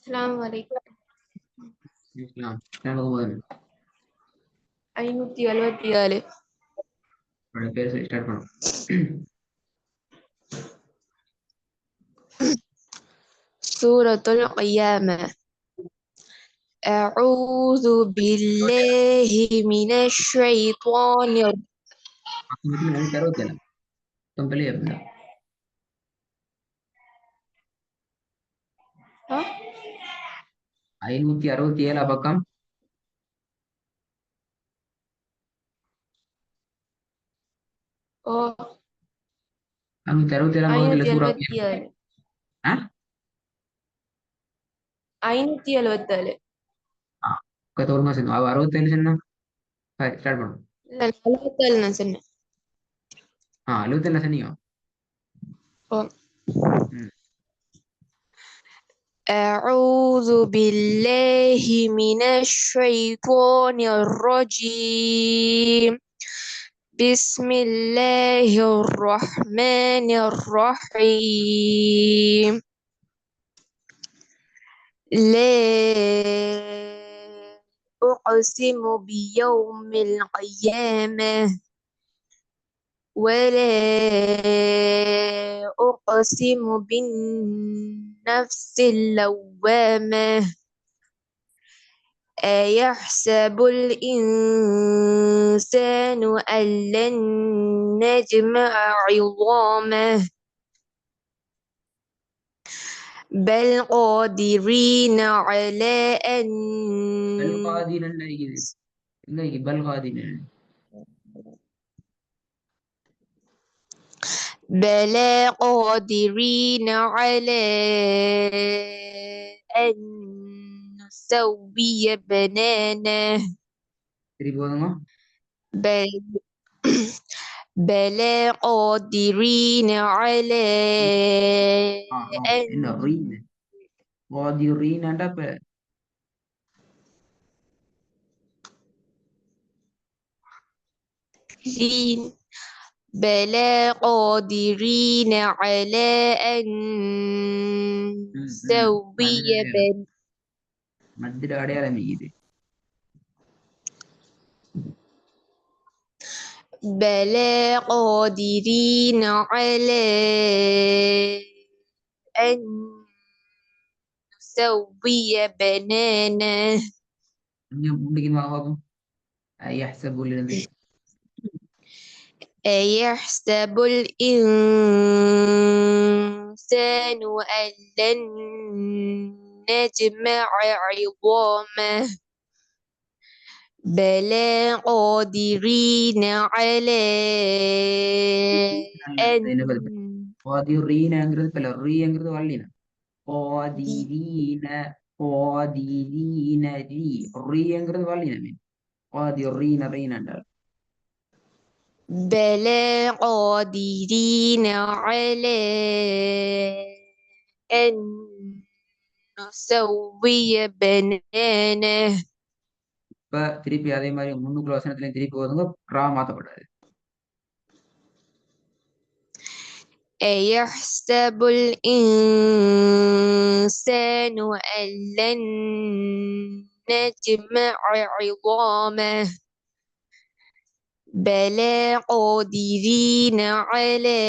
அஸ்ஸலாமு அலைக்கும். இஸ்லாம். ஞாபகம் 577. உங்களோட பேர் சொல்லி ஸ்டார்ட் பண்ணும். சூரத்துல் கியாமah. أعوذ بالله من الشيطان பக்கத்துல 567 கம்பெனி அப்படின்னா ها؟ 567 பக்கம் أوه. 567 பக்கத்துல சூறா 577. ஆ 577. ஆ ஒரு மாசம் 67 சொன்னா சரி ஸ்டார்ட் பண்ணும். இல்ல 47 நான் சொன்னேன். 67 சொன்னீங்க. أوه. ம் أعوذ بالله من الشيطان الرجيم. بسم الله الرحمن الرحيم. لا أقسم بيوم القيامة ولا أقسم بالنفس اللوامة. أيحسب الإنسان أن لن نجمع عظامه بل قادرين على أن பல் காதிரன் இருக்குது இல்லை பல் காதிரன் بلى قادرين على أن نسوي بنانه திருப்பி போதுங்க. بل بلى قادرين على أن என்ன ரீன் காதிரீன்டா இப்ப بلى قادرين على أن نسوي மத்திர அடையாளம் இது بلى قادرين على أن نسوي بنانه முடிக்குமா பாப்போம். ஐயஹ்சபுல் இருந்து أيحسب الإنسان أن لن نجمع عظامه بلى قادرين على أن காதிரீனங்கிறது பல ரீங்கிறது வள்ளின காதிரீன காதிரீன ரீங்கிறது வள்ளின மீன் காதிரீன ரீன் என்றால் بلى قادرين على أن نسوي بنانه இப்ப திருப்பி அதே மாதிரி முன்னுக்குள்ள வசனத்திலையும் திருப்பி ஓதுங்க ரா மாத்தப்படாது. أيحسب الإنسان أن لن نجمع عظامه بلى قادرين على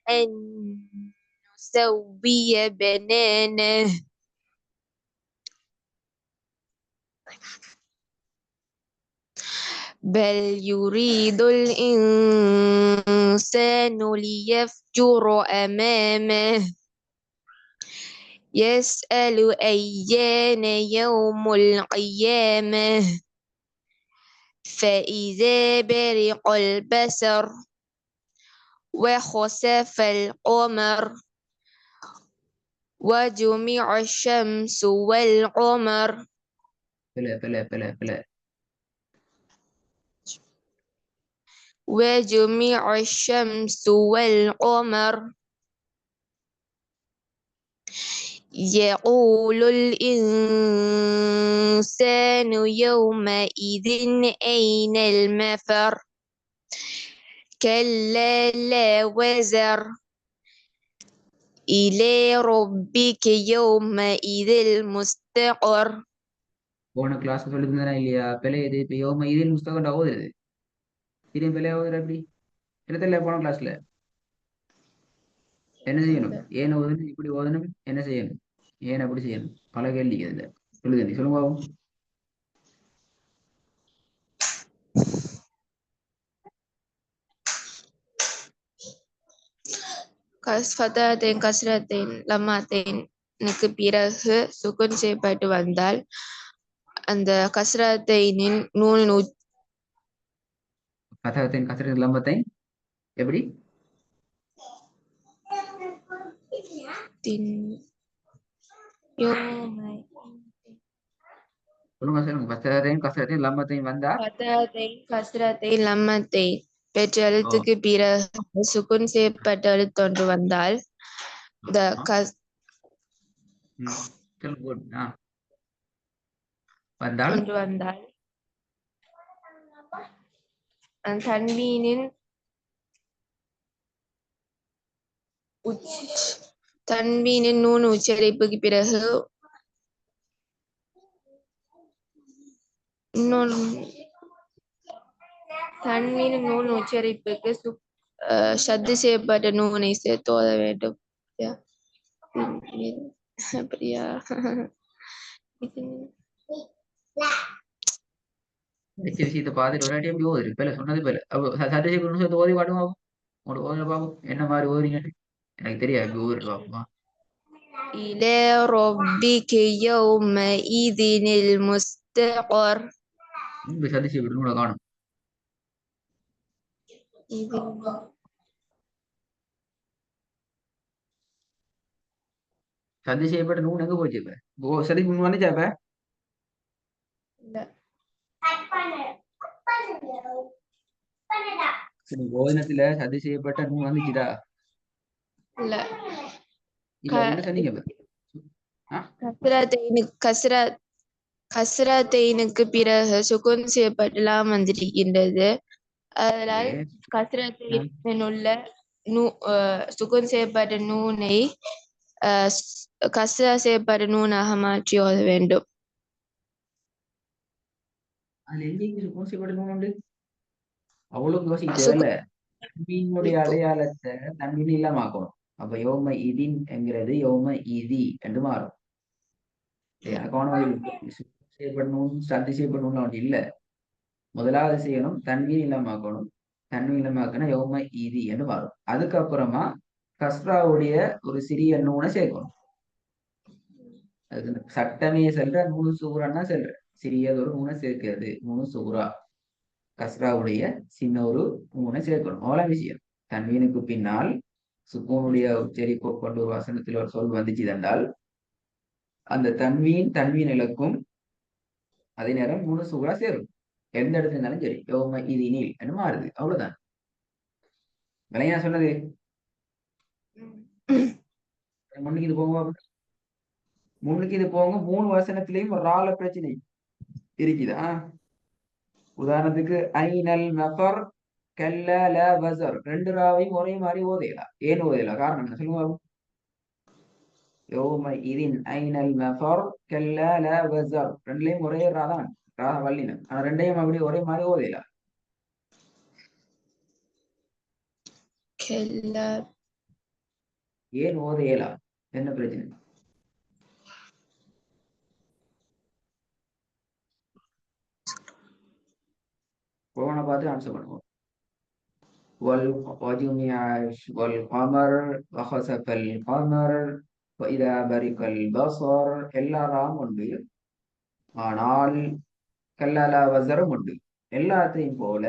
أن نسوي بنانه بل يريد الإنسان ليفجر أمامه يسأل أيان يوم القيامة فإذا برق البصر وخسف القمر وجمع الشمس والقمر பல وجمع الشمس والقمر يقول الإنسان يومئذ أين المفر كلا لا وزر إلى ربك يومئذ المستقر. போன கிளாஸ் சொல்லியிருந்தேனா இல்லையா? பிழை இது. இப்போ யோம இதில் புஸ்தகம் ஓதுறது திரும்பி பிள்ளைய ஓதுற எப்படி இடத்துல போன கிளாஸ்ல என்ன செய்யணும்? ஏன் ஓதணும், இப்படி ஓதணும், என்ன செய்யணும், ஏன் அப்படி செய்யணும், பல கேள்வி இதுல சொல்லுங்க. நீ சொல்லுங்க பாப்போம். ஃபதஹத்தைன் கஸ்ரத்தைன் லம்மாத்தைனுக்கு பிறகு சுக்குன் செய்யப்பட்டு வந்தால் அந்த கஸ்ரத்தைனின் நூன் கதகத்தின் கசரத்தின் லம்பத்தை எப்படி உச்சின் யோமை சொல்லுங்க சொல்லுங்க. கசரத்தையும் கசரத்தையும் லம்பத்தையும் வந்தா ஃபதஹத்தைன் கஸ்ரத்தைன் லம்மத்தைன் பெற்ற ஓ எழுத்துக்கு பிறகு சுக்குன் செய்யப்பட்ட எழுத்து ஒன்று வந்தால் இந்த ஆ, ம், சொல்லுங்க போடு. வந்தால் ஒன்று வந்தால் அந்த தன்வீனின் தன்வீனின் நூன் உச்சரிப்புக்கு பிறகு இன்னொன்று தன்வீனின் நூன் உச்சரிப்புக்கு ஷத்து செய்யப்பட்ட நூனை சேர்த்து ஓத வேண்டும். அப்படியா? வச்ச விஷயத்தை பார்த்துட்டு ஒரு வாட்டி எப்படி ஓதுரு பேல சொன்னது பேல அப்போ சட்டசேகர் சேர்த்து ஓதி பாடுங்க பாப்போம். உங்களோட ஓதுல பாப்போம் என்ன மாதிரி ஓதுறீங்க. எனக்கு தெரியாது எப்படி ஓதுறது பாப்போமா. إلى ربك يومئذ المستقر. இப்படி சட்டசேகர் கூட காணும். சதி செய்யப்பட்ட நூன் எங்க போச்சு இப்ப? சதி வந்துச்சா இப்ப? சரி, போதனத்துல சதி செய்யப்பட்ட நூன் வந்துச்சுதா? இல்ல இல்ல என்ன சொன்னீங்க இப்ப? ஆ? கஸ்ரத்தைனுக்கு பிறகு சுக்குன் செய்யப்பட்டலாம் வந்திருக்கின்றது. அதனால் சரி. கஸ்ரத்தைன் உள்ள சுக்குன் செய்யப்பட்ட நூனை கஸ்ரா செய்யப்பட்ட நூனாக மாற்றி ஓத வேண்டும். அதுல எங்க சுக்குன் செய்யப்பட்ட நூன் உண்டு? அவ்வளவு யோசிக்க தேவையில்ல. சுக்குன் தன்மீனுடைய அடையாளத்தை தன்மீன் இல்லாம ஆக்கணும். அப்ப யோம இதின் என்கிறது யோம இதி என்று மாறும். எனக்கு கவனம் செய்யப்படணும் சந்தி செய்யப்படணும் அப்படி இல்ல. முதலாவது செய்யணும் தன்மீன் இல்லாம ஆக்கணும். தன்மீன் இல்லாம ஆக்கணும் யோம இதி என்று மாறும். அதுக்கப்புறமா கஸ்ராவுடைய ஒரு சிறிய நூனை சேர்க்கணும். அதுக்கு சட்டமே செல்ற நூறு சூறான்னா செல்ற சிறியதொரு நூனை சேர்க்கிறது நூறு சூறா. கஸ்ராவுடைய சின்ன ஒரு நூனை சேர்க்கணும். அவ்வளவு விஷயம். தன்மீனுக்கு பின்னால் சுக்கூனுடைய உச்சரிப்பு கொண்டு ஒரு வசனத்தில் ஒரு சொல் வந்துச்சு என்றால் அந்த தன்மீன் இலக்கும் அதே நேரம் மூணு சூறா சேரும். எந்த இடத்துல இருந்தாலும் சரி யோம இது நீல் என்று மாறுது. அவ்வளவுதான். விலையா சொன்னது. முன்னுக்கு இது போங்க. முன்னுக்கு இது போங்க. மூணு வசனத்திலையும் ஒரு ஆள பிரச்சனை இருக்குதா? உதாரணத்துக்கு ஐநல் மஃபர் கல்ல ல வசர் ரெண்டு ராவையும் ஒரே மாதிரி ஓதையலாம். ஏன் ஓதையலாம்? காரணம் என்ன சொல்லுங்க. யோம இதின் ஐநல் மஃபர் கல்ல ல வசர் ரெண்டுலையும் ஒரே ராதான் ராக வல்லினம். ஆனா ரெண்டையும் அப்படி ஒரே மாதிரி ஓதையலாம். ஏன் ஓதையலாம்? என்ன பிரச்சனை? கொரோனா பார்த்து ஆன்சர் பண்ணுவோம். وجمع والقمر وخسف القمر وإذا برق البصر எல்லாராம் உண்டு. ஆனால் கல்லாலா வசரம் உண்டு. எல்லாத்தையும் போல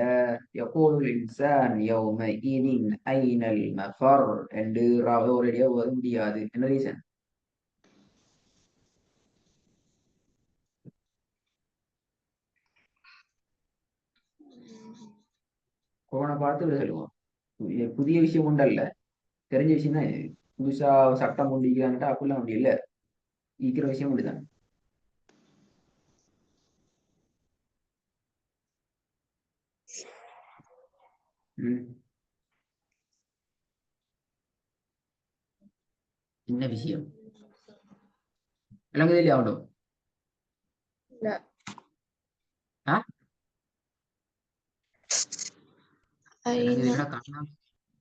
யகூலுல் இன்சான் யௌம இதின் ஐனல் மஃபர் என்று ஒரேடியா ஓத முடியாது. என்ன ரீசன்? கொரோனா பார்த்து விட சொல்லுவோம். புதிய விஷயம் உண்டல்ல, தெரிஞ்ச விஷயம் தான் இது. புதுசா சட்டம் முடிக்கிறான்ட்டா அப்படிலாம் அப்படி இல்லை. இருக்கிற விஷயம் அப்படிதான். ம் என்ன விஷயம் விளங்குது இல்லையா அவ்வளோ لا ஆ أين விளங்குது இல்லையா கண்ணா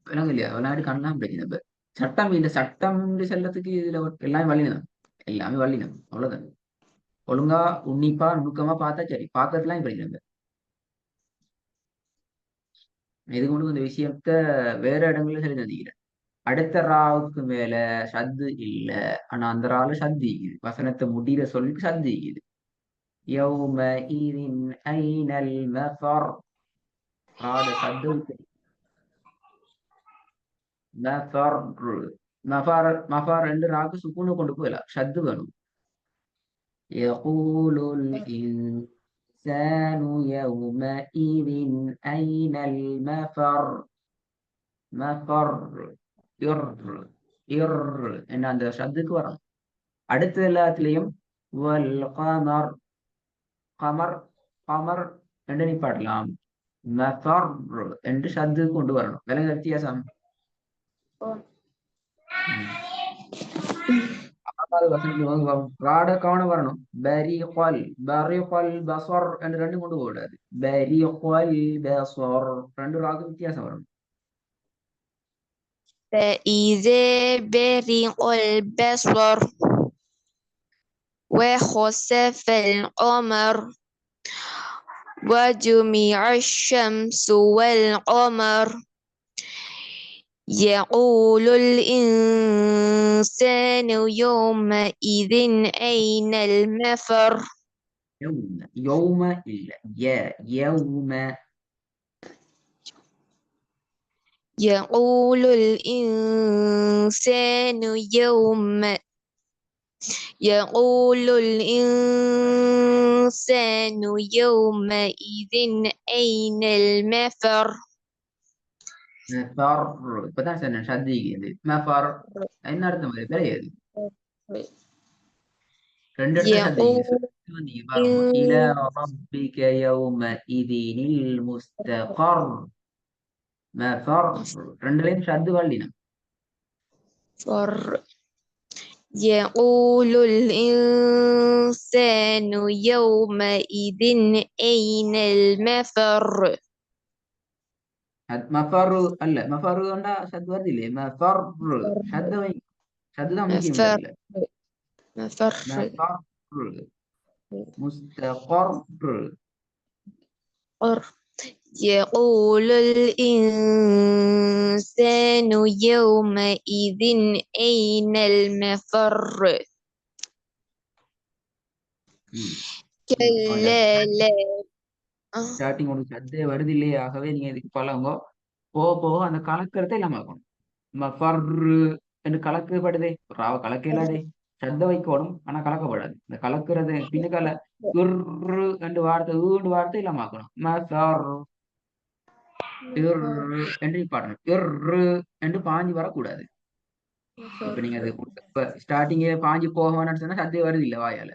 விளங்கு இல்லையா விளையாடி கண்ணா பிரச்சனை இப்ப சட்டம் இந்த சட்டம் செல்லத்துக்கு இதுல எல்லாமே வல்லினம் எல்லாமே வல்லினம் அவ்வளவுதான் ஒழுங்கா உன்னிப்பா நுணுக்கமா பார்த்தா சரி பார்க்கறதுலாம் பிரச்சனை இது கொண்டு இந்த விஷயத்த வேற இடங்கள்ல சரி தந்திக்கிறேன் அடுத்த ராவுக்கு மேல சத்து இல்ல ஆனா அந்த ரால சத்தி இருக்குது வசனத்தை முடிகிற சொல்லிட்டு சத்தி இருக்குது யௌம இதின் ஐனல் மஃபர் ராட சத்து மஃபர் மஃபார் மஃபார் ரெண்டு ராக்கு சுக்குன்னு கொண்டு போயிடலாம் சத்து வேணும் يقول الإنسان يومئذ أين المفر மஃபர் இர் இர் என்ன அந்த சத்துக்கு வரும் அடுத்த எல்லாத்துலயும் வல் கமர் கமர் கமர் என்று நிப்பாட்டலாம் மஃபர் என்று சத்து கொண்டு வரணும் விலங்கு வித்தியாசம் ஆறாவது வசனத்துல ராட கவனம் வரணும் பரிகல் பசர் என்று ரெண்டு கொண்டு போடாது பரிகல் பசர் ரெண்டு ராக்கு வித்தியாசம் வரணும் فإذا برق البصر وخسف القمر وجمع الشمس والقمر يقول الإنسان يومئذ أين المفر يوم إلا يوم يقول الإنسان يومئذ أين المفر مفر இப்பதான் சொன்னேன் சந்திக்குது மஃபர் என்ன அர்த்தம் அது தெரியாது ரெண்டு இடத்துல يقول சந்திக்குது பாருங்க இல ரப்பிக யௌம இதினில் முஸ்தகர் மஃபர் ரெண்டுலயும் சத்து வள்ளினம் يقول الإنسان يومئذ أين المفر மஃபர் அல்ல மஃபர் கொண்டா சத்து வருது இல்லையே மஃபர் சத்து சத்துதான் முக்கியம் مفر இல்ல مفر மஃபர் مستقر يقول الإنسان يومئذ أين المفر كلا لا ஸ்டார்டிங் உங்களுக்கு சத்தே வருது இல்லையே ஆகவே நீங்க இதுக்கு பழங்க போக போக அந்த கலக்கிறத இல்லாம இருக்கணும் மஃபர் என்று கலக்கப்படுதே ராவ கலக்க இல்லாதே சத்த வைக்கணும் ஆனா கலக்கப்படாது இந்த கலக்கிறது பின்னுக்கால இர்ரு என்று வார்த்தை ஈண்டு வார்த்தை இல்லாம ஆக்கணும் மஃபர் என்று பாடணும் இர்ரு என்று பாஞ்சு வரக்கூடாது இப்ப நீங்க அது இப்ப ஸ்டார்டிங்கே பாஞ்சு போக வேணாம்னு சொன்னா சத்தே வருது இல்ல வாயால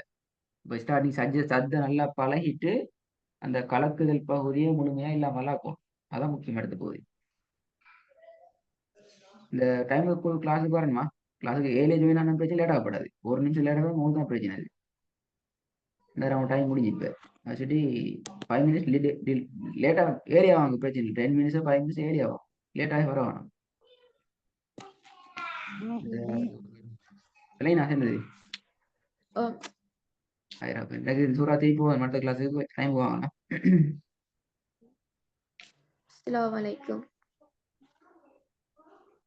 இப்ப ஸ்டார்டிங் சத்த நல்லா பழகிட்டு அந்த கலக்குதல் பகுதியை முழுமையா இல்லாம ஆக்கும் அதான் முக்கியம் எடுத்த பகுதி இந்த டைமுக்கு கிளாஸுக்கு வரணுமா கிளாஸுக்கு 7 ஜாயின் ஆன பிரச்சனை லேட் ஆகப்படாது ஒரு நிமிஷம் லேட் ஆகும் மூணு தான் பிரச்சனை அது இந்த டைம் முடிஞ்சு இப்ப ஆக்சுவலி 5 மினிட்ஸ் லேட் ஆகும் ஏரியா ஆகும் பிரச்சனை இல்லை 10 மினிட்ஸ் 5 மினிட்ஸ் ஏரியா ஆகும் லேட் ஆகி வர வேணும் நான் சேர்ந்தது எனக்கு சூறா திருப்பி போவேன் மற்ற கிளாஸுக்கு டைம் போவாங்க السلام عليكم